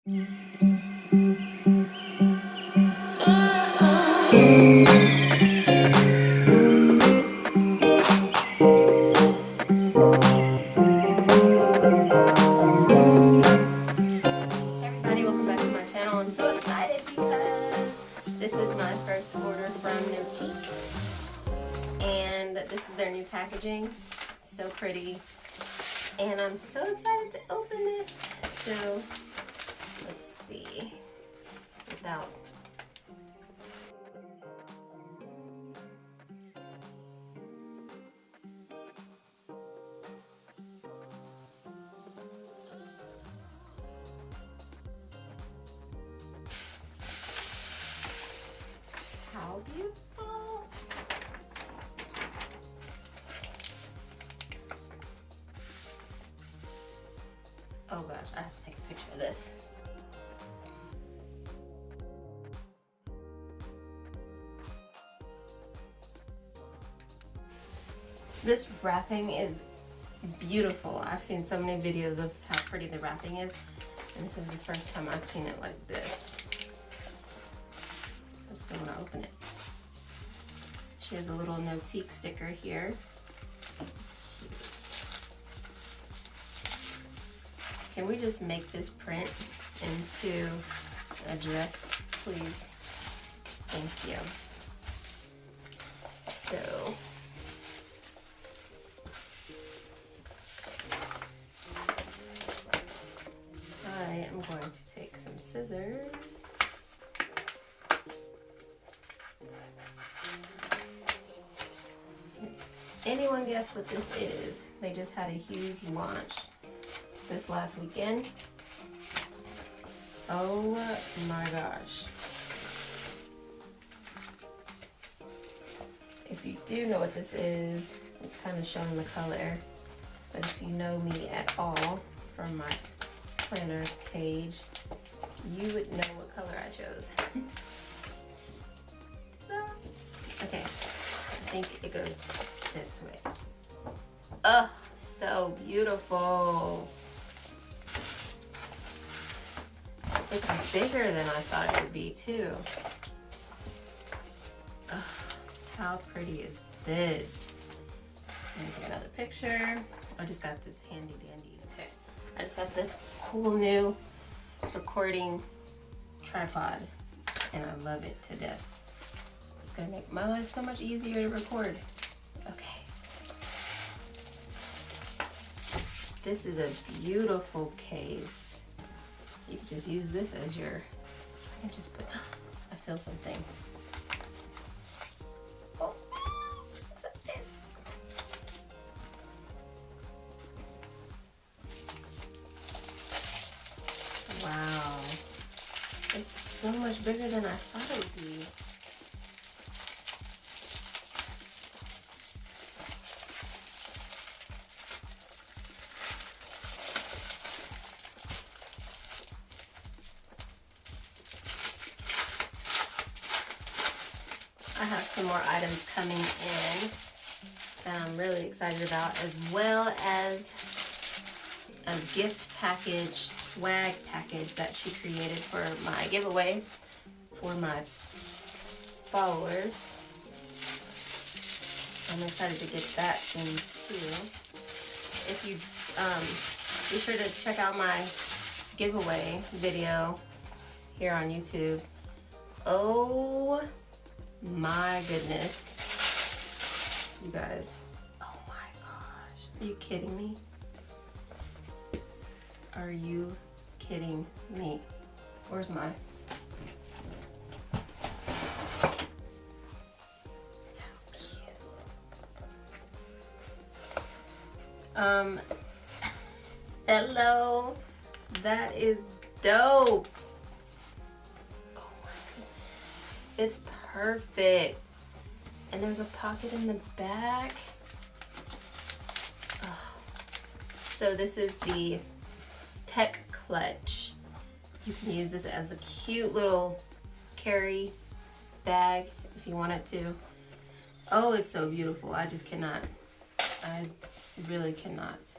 Everybody, welcome back to my channel. I'm so excited because this is my first order from Notiq, and this is their new packaging. It's so pretty, and I'm so excited to open this. So let's see. Without how beautiful. Oh gosh, I have to take a picture of this. This wrapping is beautiful. I've seen so many videos of how pretty the wrapping is, and this is the first time I've seen it like this. I just don't want to open it. She has a little Notiq sticker here. Can we just make this print into a dress, please? Thank you. So, I am going to take some scissors. Anyone guess what this is? They just had a huge launch this last weekend. Oh my gosh. If you do know what this is, it's kind of showing the color. But if you know me at all from my planner page, you would know what color I chose. Okay, I think it goes this way. Oh, so beautiful. It's bigger than I thought it would be too. Oh, how pretty is this? Let me get another picture. I just got this handy dandy. Okay, I just got this cool new recording tripod, and I love it to death. It's gonna make my life so much easier to record. Okay. This is a beautiful case. You can just use this as your, I can just put, I feel something. Oh, wow. It's so much bigger than I thought it would be. I have some more items coming in that I'm really excited about, as well as a gift package, swag package that she created for my giveaway for my followers. I'm excited to get that in too. If you be sure to check out my giveaway video here on YouTube. Oh my goodness, you guys. Oh my gosh, are you kidding me? Are you kidding me? Where's my, how cute. Hello, that is dope. Oh my goodness, it's perfect. And there's a pocket in the back. Oh. So this is the Tech Clutch. You can use this as a cute little carry bag if you wanted to. Oh, it's so beautiful. I just cannot. I really cannot.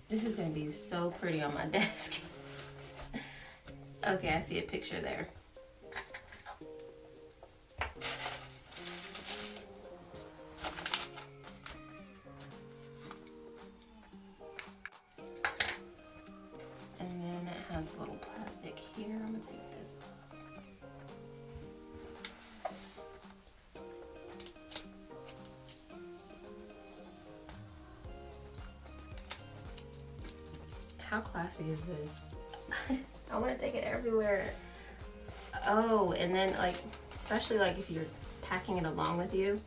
This is gonna be so pretty on my desk. Okay, I see a picture there. And then it has a little plastic here. I'm gonna take this off. How classy is this? I want to take it everywhere. Oh, and then like, especially like if you're packing it along with you,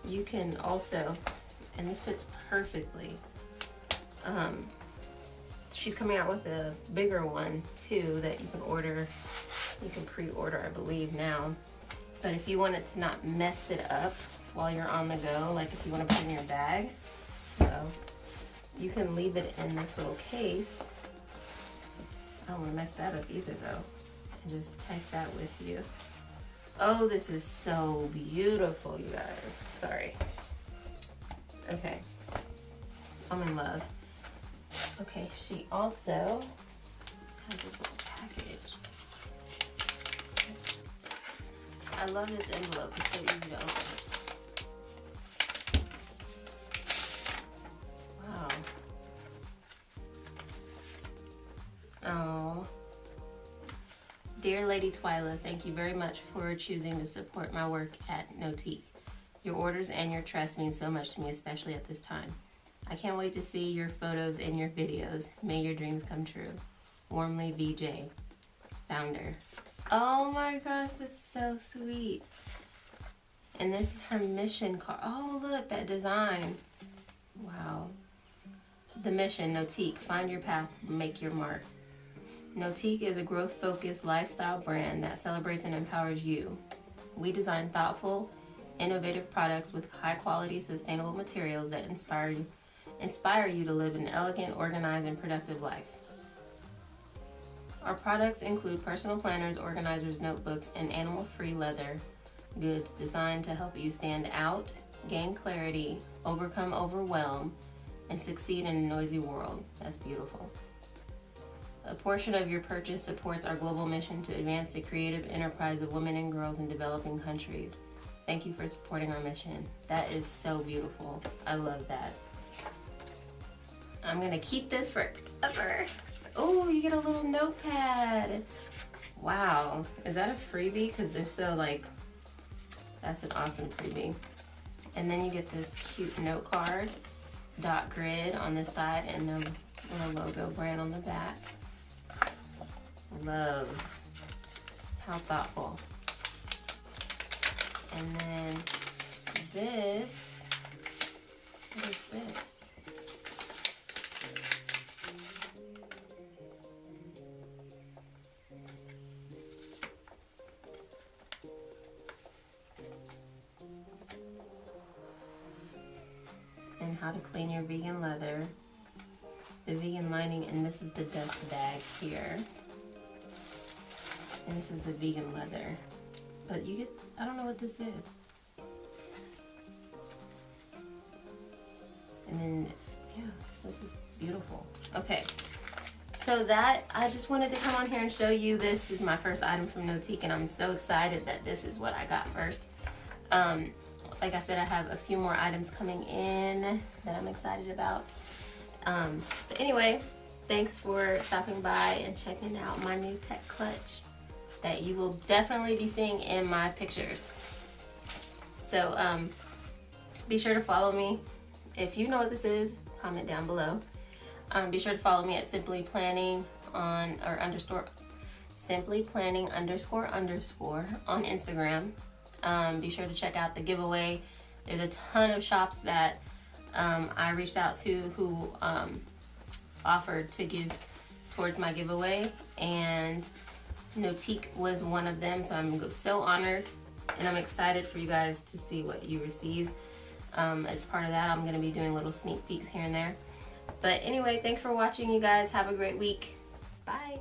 you can also, and this fits perfectly. She's coming out with a bigger one too that you can order. You can pre-order, I believe now. But if you want it to not mess it up while you're on the go, like if you want to put it in your bag, so you can leave it in this little case. I don't want to mess that up either though. And just take that with you. Oh, this is so beautiful, you guys. Sorry. Okay. I'm in love. Okay, she also has this little package. I love this envelope. It's so easy to open. Wow. Oh. Dear Lady Twyla, thank you very much for choosing to support my work at Notiq. Your orders and your trust mean so much to me, especially at this time. I can't wait to see your photos and your videos. May your dreams come true. Warmly, VJ, founder. Oh my gosh, that's so sweet. And this is her mission card. Oh, look, that design. Wow. The mission, Notiq, find your path, make your mark. Notiq is a growth-focused lifestyle brand that celebrates and empowers you. We design thoughtful, innovative products with high-quality, sustainable materials that inspire you to live an elegant, organized, and productive life. Our products include personal planners, organizers, notebooks, and animal-free leather goods designed to help you stand out, gain clarity, overcome overwhelm, and succeed in a noisy world. That's beautiful. A portion of your purchase supports our global mission to advance the creative enterprise of women and girls in developing countries. Thank you for supporting our mission. That is so beautiful. I love that. I'm gonna keep this forever. Oh, you get a little notepad. Wow, is that a freebie? Because if so, like, that's an awesome freebie. And then you get this cute note card, dot grid on the side, and the little logo brand on the back. Love. How thoughtful. And then this, what is this? And how to clean your vegan leather, the vegan lining, and this is the dust bag here. And this is the vegan leather. But you get, I don't know what this is. And then, yeah, this is beautiful. Okay, so that, I just wanted to come on here and show you. This is my first item from Notiq, and I'm so excited that this is what I got first. Like I said, I have a few more items coming in that I'm excited about. But anyway, thanks for stopping by and checking out my new tech clutch that you will definitely be seeing in my pictures. So be sure to follow me. If you know what this is, comment down below. Be sure to follow me at Simply Planning on Simply Planning __ on Instagram. Be sure to check out the giveaway. There's a ton of shops that I reached out to who offered to give towards my giveaway, and Notiq was one of them, so I'm so honored, and I'm excited for you guys to see what you receive. As part of that, I'm going to be doing little sneak peeks here and there. But anyway, thanks for watching, you guys. Have a great week. Bye.